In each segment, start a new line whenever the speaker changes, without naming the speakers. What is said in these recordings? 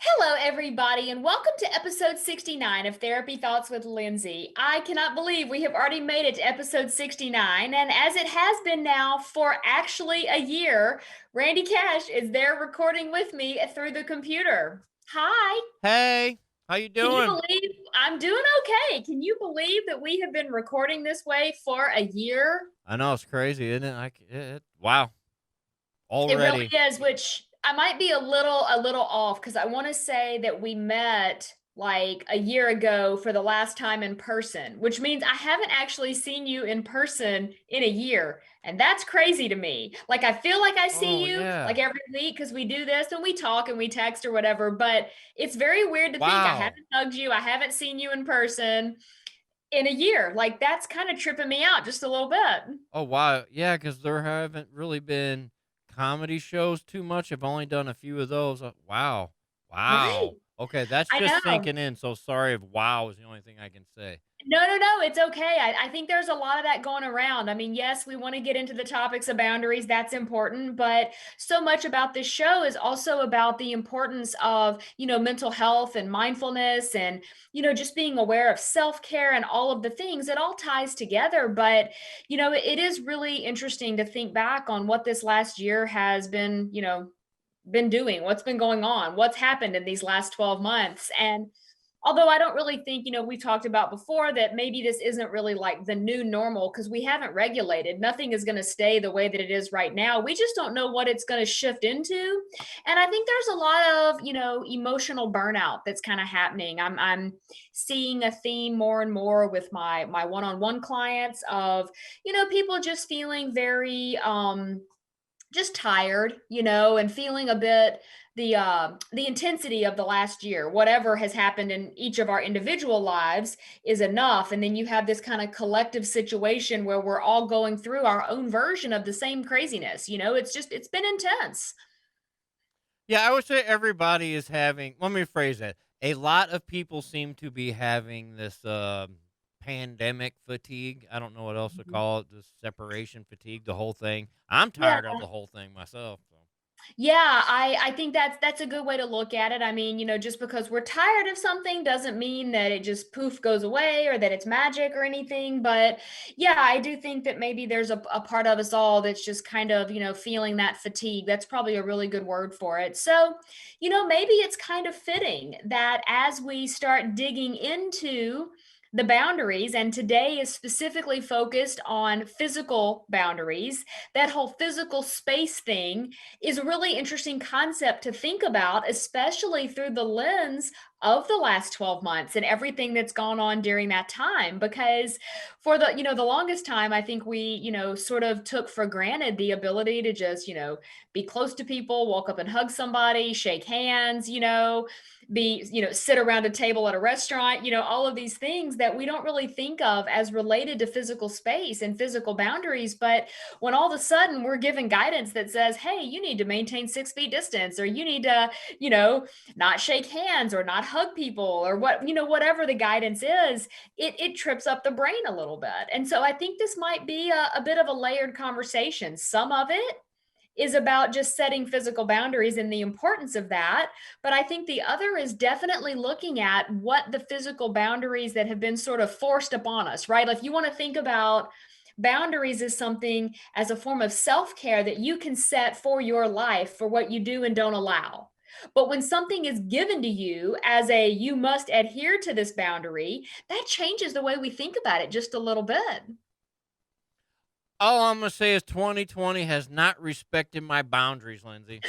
Hello, everybody, and welcome to episode 69 of Therapy Thoughts with Lindsay. I cannot believe we have already made it to episode 69, and as it has been now for actually a year, Randy Cash is there recording with me through the computer. Hi,
Hey, how you
can you
doing?
believe I'm doing okay? Can you believe that we have been recording this way for a year?
I know it's crazy, isn't it? Wow,
It really
already.
is, which I might be a little off because I want to say that we met like a year ago for the last time in person, which means I haven't actually seen you in person in a year. And that's crazy to me. Like I feel like I see
Oh
you like
yeah.
every week because we do this and we talk and we text or whatever, but it's very weird to think I
Wow.
haven't hugged you, I haven't seen you in person in a year. Like that's kind of tripping me out just a little bit.
Oh wow. Yeah, because there haven't really been comedy shows too much. I've only done a few of those. Wow.
Right.
Wow. Okay, that's
I
just
know.
sinking in. So sorry if wow is the only thing I can say.
No, it's okay. I think there's a lot of that going around. I mean, yes, we want to get into the topics of boundaries. That's important. But so much about this show is also about the importance of, mental health and mindfulness and, just being aware of self care and all of the things. It all ties together. But, it is really interesting to think back on what this last year has been, been doing, what's been going on, what's happened in these last 12 months. And although I don't really think, we talked about before that maybe this isn't really like the new normal because we haven't regulated. Nothing is going to stay the way that it is right now. We just don't know what it's going to shift into. And I think there's a lot of, emotional burnout that's kind of happening. I'm seeing a theme more and more with my one-on-one clients of, people just feeling very just tired, and feeling a bit the intensity of the last year. Whatever has happened in each of our individual lives is enough, and then you have this kind of collective situation where we're all going through our own version of the same craziness. It's been intense.
Yeah, I would say everybody is having, let me phrase that. A lot of people seem to be having this pandemic fatigue. I don't know what else to
Mhm.
call it, this separation fatigue, the whole thing. I'm
Yeah.
tired of the whole thing myself. So.
Yeah, I think that's a good way to look at it. I mean, just because we're tired of something doesn't mean that it just poof goes away or that it's magic or anything. But yeah, I do think that maybe there's a part of us all that's just kind of, feeling that fatigue. That's probably a really good word for it. So, maybe it's kind of fitting that as we start digging into the boundaries, and today is specifically focused on physical boundaries, that whole physical space thing is a really interesting concept to think about, especially through the lens of the last 12 months and everything that's gone on during that time. Because for the longest time, I think we, sort of took for granted the ability to just, be close to people, walk up and hug somebody, shake hands, be, sit around a table at a restaurant, all of these things that we don't really think of as related to physical space and physical boundaries. But when all of a sudden we're given guidance that says, hey, you need to maintain 6 feet distance, or you need to, not shake hands or not hug people, or whatever the guidance is, it trips up the brain a little bit. And so I think this might be a bit of a layered conversation. Some of it is about just setting physical boundaries and the importance of that. But I think the other is definitely looking at what the physical boundaries that have been sort of forced upon us, right? Like you want to think about boundaries as something as a form of self care that you can set for your life for what you do and don't allow. But when something is given to you as a you must adhere to this boundary, that changes the way we think about it just a little bit.
All I'm gonna say is 2020 has not respected my boundaries, Lindsay.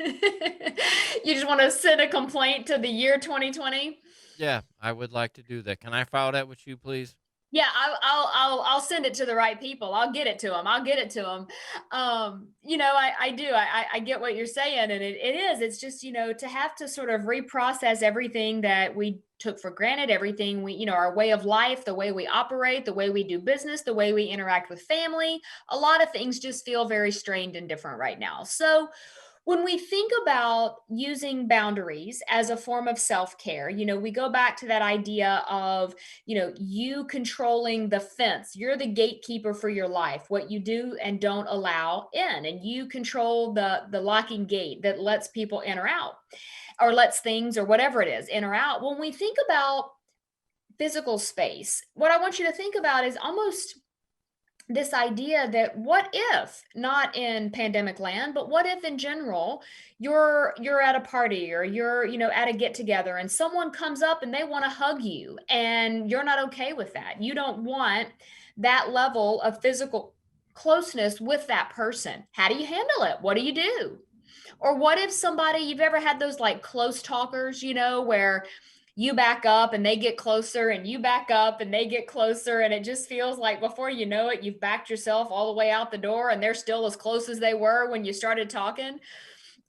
You just want to send a complaint to the year 2020?
Yeah, I would like to do that. Can I file that with you, please?
Yeah, I'll send it to the right people. I'll get it to them. I'll get it to them. I do. I get what you're saying, and it is. It's just to have to sort of reprocess everything that we took for granted, everything we our way of life, the way we operate, the way we do business, the way we interact with family. A lot of things just feel very strained and different right now. So when we think about using boundaries as a form of self-care, we go back to that idea of, you controlling the fence. You're the gatekeeper for your life, what you do and don't allow in, and you control the locking gate that lets people in or out or lets things or whatever it is in or out. When we think about physical space, what I want you to think about is almost this idea that what if, not in pandemic land, but what if in general you're at a party or you're, at a get together and someone comes up and they want to hug you and you're not okay with that. You don't want that level of physical closeness with that person. How do you handle it? What do you do? Or what if somebody, you've ever had those like close talkers, where you back up and they get closer and you back up and they get closer, and it just feels like before you know it, you've backed yourself all the way out the door and they're still as close as they were when you started talking.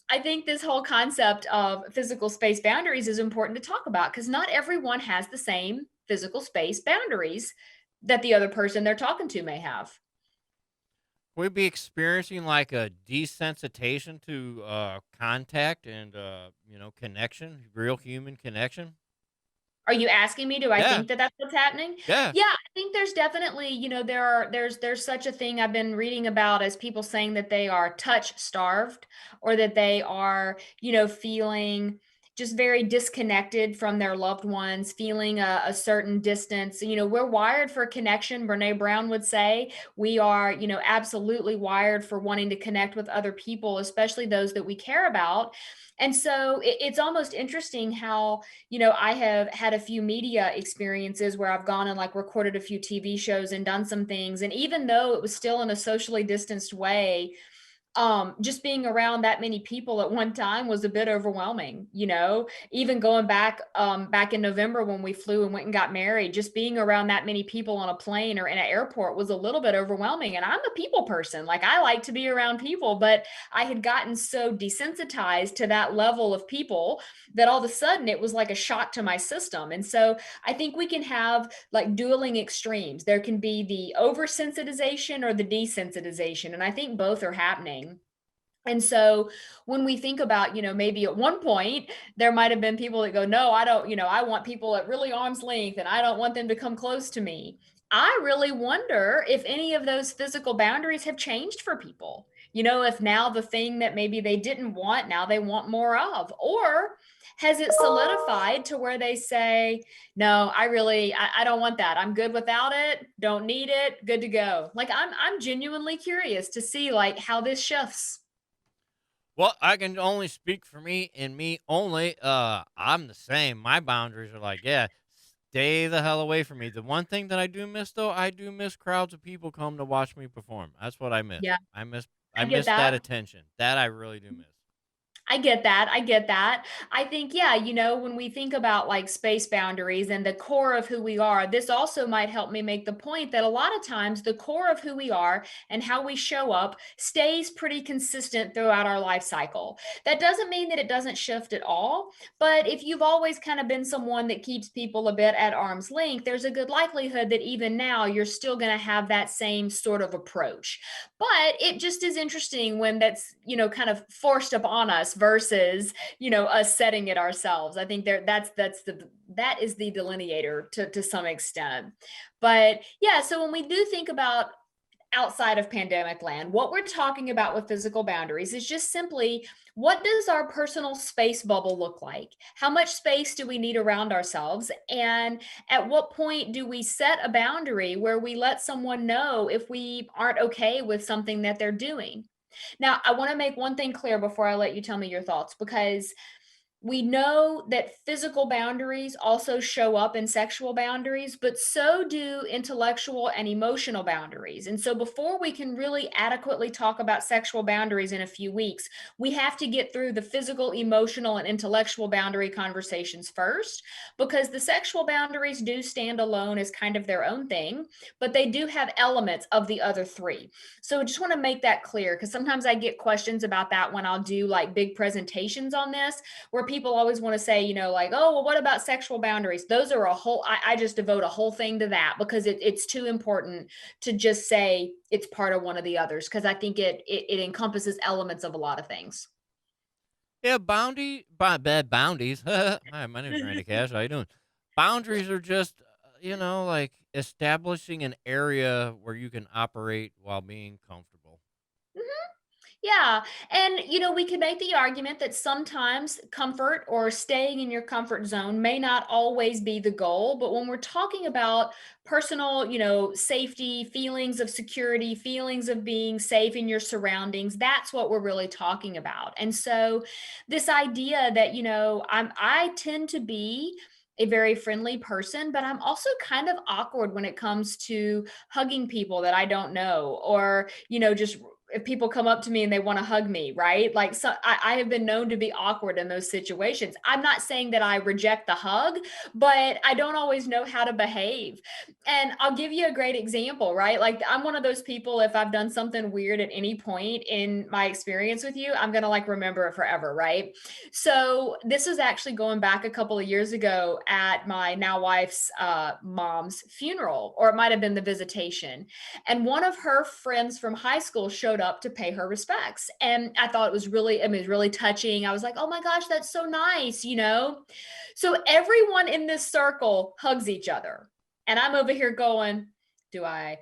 I think this whole concept of physical space boundaries is important to talk about because not everyone has the same physical space boundaries that the other person they're talking to may have.
We be experiencing like a desensitization to contact and connection, real human connection.
Are you asking me, do I
Yeah,
think that that's what's happening?
yeah.
Yeah, I think there's definitely, there's such a thing I've been reading about as people saying that they are touch starved or that they are, feeling just very disconnected from their loved ones, feeling a certain distance. We're wired for connection. Brene Brown would say we are, absolutely wired for wanting to connect with other people, especially those that we care about. And so it's almost interesting how I have had a few media experiences where I've gone and like recorded a few TV shows and done some things. And even though it was still in a socially distanced way, just being around that many people at one time was a bit overwhelming. Even going back in November when we flew and went and got married, just being around that many people on a plane or in an airport was a little bit overwhelming. And I'm a people person. Like I like to be around people, but I had gotten so desensitized to that level of people that all of a sudden it was like a shock to my system. And so I think we can have like dueling extremes. There can be the oversensitization or the desensitization. And I think both are happening. And so when we think about, maybe at one point there might have been people that go, no, I don't, I want people at really arm's length and I don't want them to come close to me. I really wonder if any of those physical boundaries have changed for people. If now the thing that maybe they didn't want, now they want more of, or has it solidified to where they say, no, I don't want that. I'm good without it. Don't need it. Good to go. Like I'm genuinely curious to see like how this shifts.
Well, I can only speak for me and me only. I'm the same. My boundaries are like, yeah, stay the hell away from me. The one thing that I do miss though, I do miss crowds of people come to watch me perform. That's what I miss.
Yeah,
I
I get
miss that
that.
attention. That I really do miss.
I get that. I get that. I think, yeah, when we think about like space boundaries and the core of who we are, this also might help me make the point that a lot of times the core of who we are and how we show up stays pretty consistent throughout our life cycle. That doesn't mean that it doesn't shift at all, but if you've always kind of been someone that keeps people a bit at arm's length, there's a good likelihood that even now you're still going to have that same sort of approach. But it just is interesting when that's, kind of forced upon us versus, us setting it ourselves. I think that is the delineator to some extent. But yeah, so when we do think about outside of pandemic land, what we're talking about with physical boundaries is just simply what does our personal space bubble look like? How much space do we need around ourselves? And at what point do we set a boundary where we let someone know if we aren't okay with something that they're doing? Now, I want to make one thing clear before I let you tell me your thoughts, because we know that physical boundaries also show up in sexual boundaries, but so do intellectual and emotional boundaries. And so, before we can really adequately talk about sexual boundaries in a few weeks, we have to get through the physical, emotional, and intellectual boundary conversations first, because the sexual boundaries do stand alone as kind of their own thing, but they do have elements of the other three. So, I just want to make that clear because sometimes I get questions about that when I'll do like big presentations on this where people always want to say, like, oh, well, what about sexual boundaries? Those are a whole, I just devote a whole thing to that because it's too important to just say it's part of one of the others because I think it encompasses elements of a lot of things.
Yeah, bad bounties. Hi, my name's Randy Cash. How you doing? Boundaries are just, like establishing an area where you can operate while being comfortable.
Yeah. And, we can make the argument that sometimes comfort or staying in your comfort zone may not always be the goal. But when we're talking about personal, safety, feelings of security, feelings of being safe in your surroundings, that's what we're really talking about. And so, this idea that, I tend to be a very friendly person, but I'm also kind of awkward when it comes to hugging people that I don't know, or, just if people come up to me and they want to hug me, right? Like, so I have been known to be awkward in those situations. I'm not saying that I reject the hug, but I don't always know how to behave. And I'll give you a great example, right? Like, I'm one of those people, if I've done something weird at any point in my experience with you, I'm going to like remember it forever, right? So this is actually going back a couple of years ago at my now wife's mom's funeral, or it might have been the visitation. And one of her friends from high school showed up to pay her respects. And I thought it was really, I mean, it was really touching. I was like, oh my gosh, that's so nice. So everyone in this circle hugs each other. And I'm over here going, do I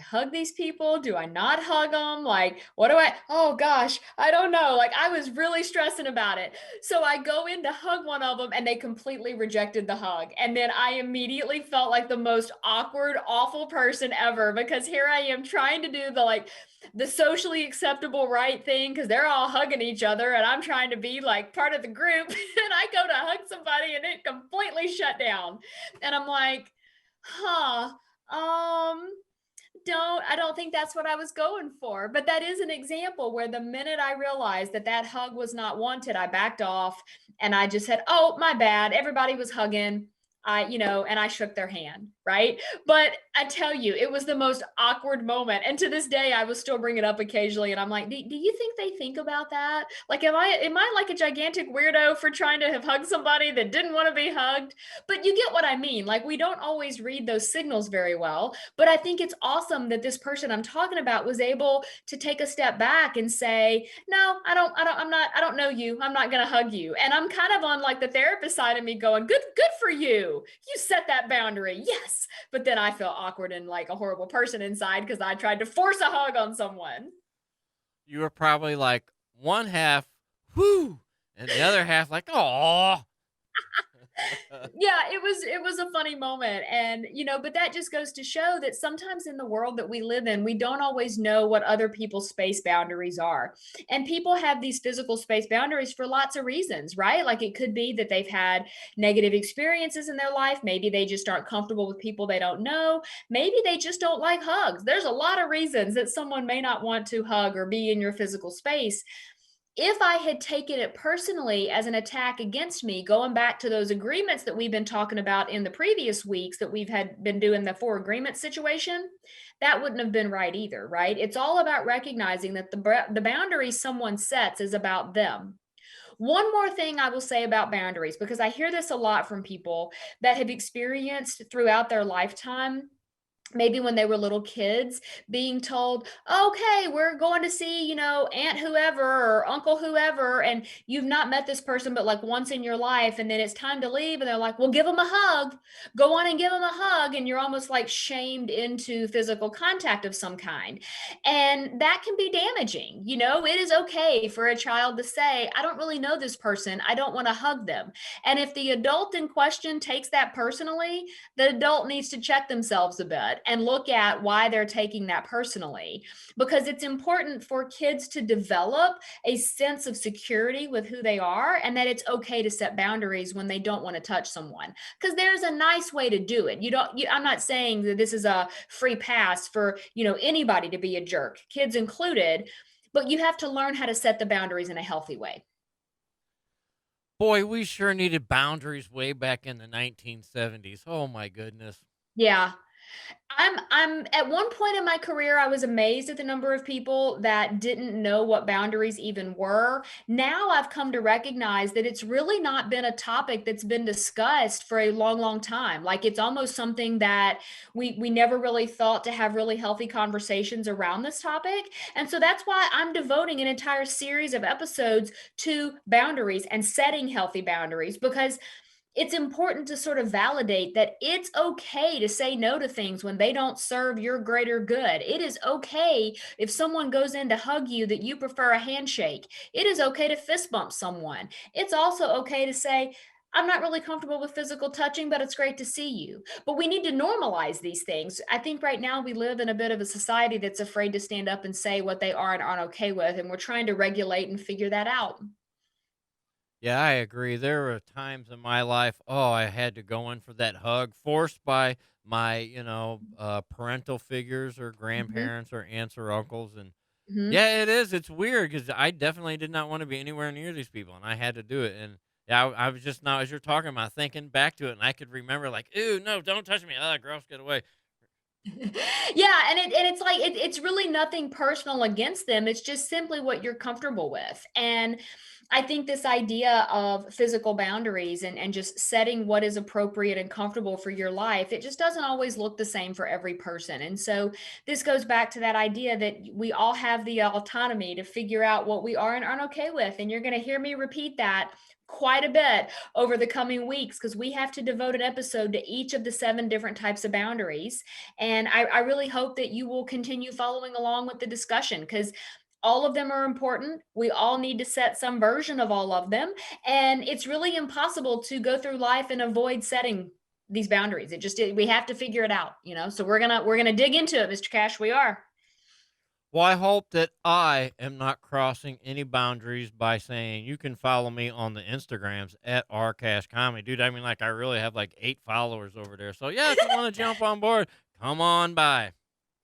hug these people? Do I not hug them? Like, what do I, oh gosh, I don't know. Like, I was really stressing about it. So I go in to hug one of them and they completely rejected the hug. And then I immediately felt like the most awkward, awful person ever, because here I am trying to do the socially acceptable right thing, because they're all hugging each other and I'm trying to be like part of the group. And I go to hug somebody and it completely shut down. And I'm like, huh, um, I don't think that's what I was going for. But that is an example where the minute I realized that that hug was not wanted, I backed off and I just said, "Oh, my bad. Everybody was hugging." And I shook their hand, right? But I tell you, it was the most awkward moment. And to this day, I will still bring it up occasionally. And I'm like, do you think they think about that? Like, am I like a gigantic weirdo for trying to have hugged somebody that didn't want to be hugged? But you get what I mean. Like, we don't always read those signals very well. But I think it's awesome that this person I'm talking about was able to take a step back and say, no, I don't know you. I'm not going to hug you. And I'm kind of on like the therapist side of me going, good for you. You set that boundary. Yes. But then I feel awkward and like a horrible person inside because I tried to force a hug on someone.
You were probably like one half, whoo, and the other half like, oh.
Yeah, it was a funny moment. And but that just goes to show that sometimes in the world that we live in, we don't always know what other people's space boundaries are. And people have these physical space boundaries for lots of reasons, right? Like, it could be that they've had negative experiences in their life. Maybe they just aren't comfortable with people they don't know. Maybe they just don't like hugs. There's a lot of reasons that someone may not want to hug or be in your physical space. If I had taken it personally as an attack against me, going back to those agreements that we've been talking about in the previous weeks, that we've had been doing the four agreement situation, that wouldn't have been right either, right? It's all about recognizing that the boundary someone sets is about them. One more thing I will say about boundaries, because I hear this a lot from people that have experienced throughout their lifetime, maybe when they were little kids, being told, okay, we're going to see, aunt whoever or uncle whoever, and you've not met this person but like once in your life, and then it's time to leave and they're like, well, give them a hug, go on and give them a hug, and you're almost like shamed into physical contact of some kind. And that can be damaging. It is okay for a child to say, I don't really know this person, I don't want to hug them. And if the adult in question takes that personally, the adult needs to check themselves a bit and look at why they're taking that personally, because it's important for kids to develop a sense of security with who they are, and that it's okay to set boundaries when they don't want to touch someone, because there's a nice way to do it. I'm not saying that this is a free pass for anybody to be a jerk, kids included, but you have to learn how to set the boundaries in a healthy way.
Boy, we sure needed boundaries way back in the 1970s. Oh my goodness.
Yeah. I'm at one point in my career, I was amazed at the number of people that didn't know what boundaries even were. Now I've come to recognize that it's really not been a topic that's been discussed for a long, long time. Like, it's almost something that we never really thought to have really healthy conversations around this topic. And so that's why I'm devoting an entire series of episodes to boundaries and setting healthy boundaries, because it's important to sort of validate that it's okay to say no to things when they don't serve your greater good. It is okay if someone goes in to hug you that you prefer a handshake. It is okay to fist bump someone. It's also okay to say, I'm not really comfortable with physical touching, but it's great to see you. But we need to normalize these things. I think right now we live in a bit of a society that's afraid to stand up and say what they are and aren't okay with. And we're trying to regulate and figure that out.
Yeah, I agree. There were times in my life, oh, I had to go in for that hug, forced by my, parental figures or
Mhm,
grandparents or aunts or uncles. And
mhm.
yeah, it is. It's weird because I definitely did not want to be anywhere near these people, and I had to do it. And yeah, I was just now as you're talking about thinking back to it, and I could remember like, "Ooh, no, don't touch me! Ah, gross, get away!"
Yeah, and it's like it's really nothing personal against them. It's just simply what you're comfortable with. And I think this idea of physical boundaries and just setting what is appropriate and comfortable for your life, it just doesn't always look the same for every person. And so this goes back to that idea that we all have the autonomy to figure out what we are and aren't okay with. And you're going to hear me repeat that quite a bit over the coming weeks because we have to devote an episode to each of the 7 different types of boundaries. And I really hope that you will continue following along with the discussion because all of them are important. We all need to set some version of all of them. And it's really impossible to go through life and avoid setting these boundaries. We have to figure it out. So we're gonna dig into it, Mr. Cash. We are.
Well, I hope that I am not crossing any boundaries by saying you can follow me on the Instagrams at rcash comedy, dude. I mean, like I really have like 8 followers over there. So yeah, if you want to jump on board, come on by.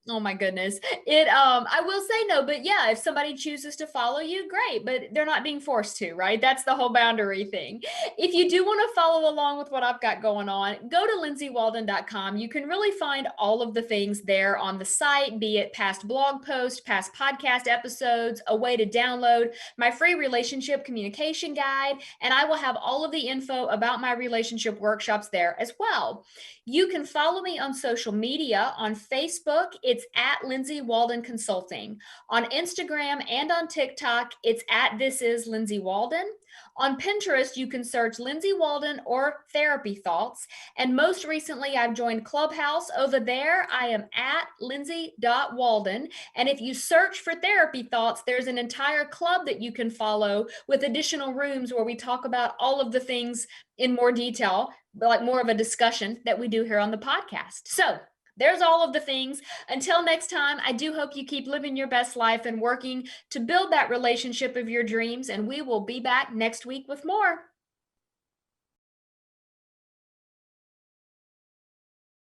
Oh my goodness. I will say no, but yeah, if somebody chooses to follow you, great, but they're not being forced to, right? That's the whole boundary thing. If you do want to follow along with what I've got going on, go to lindsaywalden.com. You can really find all of the things there on the site, be it past blog posts, past podcast episodes, a way to download my free relationship communication guide, and I will have all of the info about my relationship workshops there as well. You can follow me on social media. On Facebook, it's at Lindsay Walden Consulting. On Instagram and on TikTok, it's at This Is Lindsay Walden. On Pinterest, you can search Lindsay Walden or Therapy Thoughts. And most recently, I've joined Clubhouse. Over there, I am at lindsay.walden. And if you search for Therapy Thoughts, there's an entire club that you can follow with additional rooms where we talk about all of the things in more detail, like more of a discussion that we do here on the podcast. So there's all of the things. Until next time, I do hope you keep living your best life and working to build that relationship of your dreams. And we will be back next week with more.